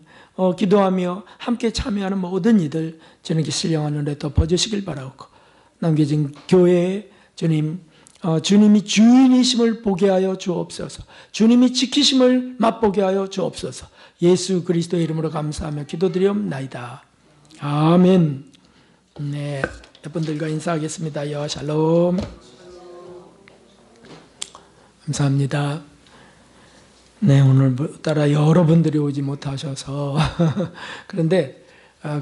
기도하며 함께 참여하는 모든 이들 주님께 신령한 은혜 덮어주시길 바라고, 남겨진 교회에 주님, 주님이 주인이심을 보게 하여 주옵소서. 주님이 지키심을 맛보게 하여 주옵소서. 예수 그리스도의 이름으로 감사하며 기도드리옵나이다. 아멘. 네, 여러분들과 인사하겠습니다. 여호와 샬롬. 감사합니다. 네, 오늘따라 여러분들이 오지 못하셔서 그런데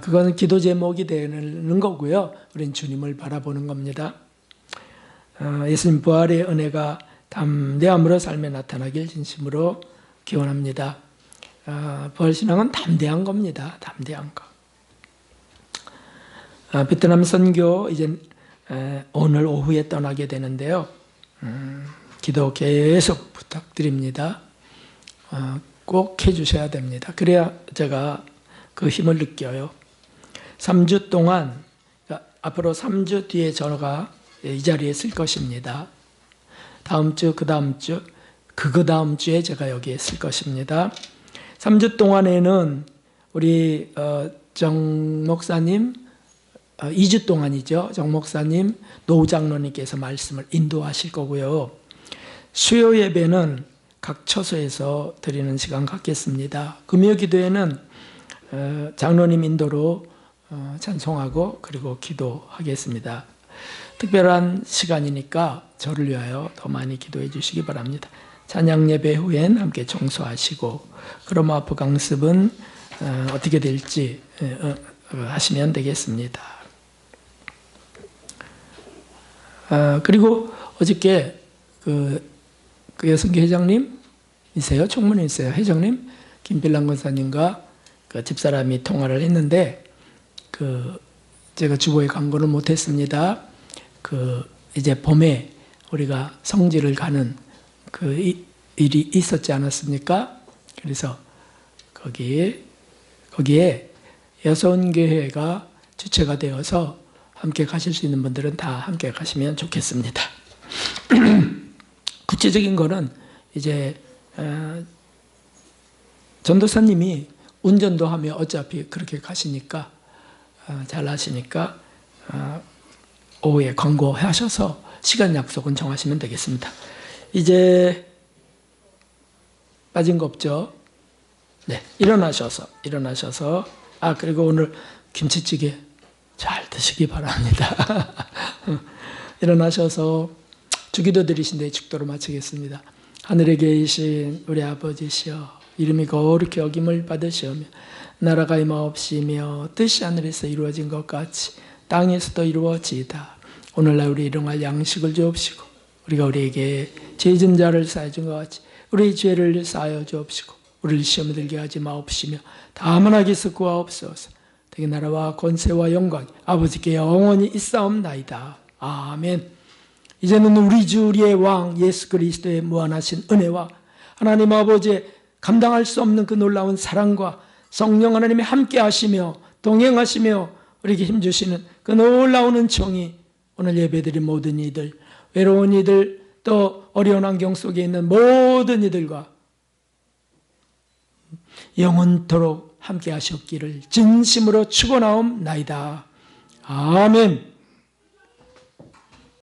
그건 기도 제목이 되는 거고요. 우린 주님을 바라보는 겁니다. 예수님 부활의 은혜가 담대함으로 삶에 나타나길 진심으로 기원합니다. 부활신앙은 담대한 겁니다. 담대한 거. 베트남 선교 이제 오늘 오후에 떠나게 되는데요. 기도 계속 부탁드립니다. 꼭 해주셔야 됩니다. 그래야 제가 그 힘을 느껴요. 3주 동안, 앞으로 3주 뒤에 저가 이 자리에 있을 것입니다. 다음 주, 그 다음 주, 그 다음 주에 제가 여기에 있을 것입니다. 3주 동안에는 우리 정 목사님, 2주 동안이죠. 정 목사님, 노 장로님께서 말씀을 인도하실 거고요. 수요 예배는 각 처소에서 드리는 시간 갖겠습니다. 금요 기도회는 장로님 인도로 찬송하고 그리고 기도하겠습니다. 특별한 시간이니까 저를 위하여 더 많이 기도해 주시기 바랍니다. 찬양 예배 후엔 함께 청소하시고 그로마프 강습은 어떻게 될지 하시면 되겠습니다. 그리고 어저께 그 여성교 회장님이세요? 총무님이세요? 회장님? 김필남 권사님과 그 집사람이 통화를 했는데 제가 주보에 광고를 못했습니다. 이제 봄에 우리가 성지를 가는 일이 있었지 않았습니까? 그래서 거기에 여성교회가 주체가 되어서 함께 가실 수 있는 분들은 다 함께 가시면 좋겠습니다. 구체적인 거는 이제 전도사님이 운전도 하며 어차피 그렇게 가시니까 잘 하시니까 오후에 광고하셔서 시간 약속은 정하시면 되겠습니다. 이제 빠진 거 없죠? 네, 일어나셔서 그리고 오늘 김치찌개 잘 드시기 바랍니다. 일어나셔서 주기도 드리신데 축도로 마치겠습니다. 하늘에 계신 우리 아버지시여 이름이 거룩히 여김을 받으시오며 나라가 임하옵시며 뜻이 하늘에서 이루어진 것 같이 땅에서도 이루어지이다. 오늘날 우리 일용할 양식을 주옵시고 우리가 우리에게 죄진 자를 사하여 준 것 같이 우리의 죄를 사하여 주옵시고 우리를 시험에 들게 하지 마옵시며 다만 악에서 구하옵소서. 되게 나라와 권세와 영광이 아버지께 영원히 있사옵나이다. 아멘. 이제는 우리 주 우리의 왕 예수 그리스도의 무한하신 은혜와 하나님 아버지의 감당할 수 없는 그 놀라운 사랑과 성령 하나님이 함께 하시며 동행하시며 우리에게 힘주시는 그 놀라운 은총이 오늘 예배드린 모든 이들, 외로운 이들, 또 어려운 환경 속에 있는 모든 이들과 영원토록 함께 하셨기를 진심으로 축원하옵나이다. 아멘.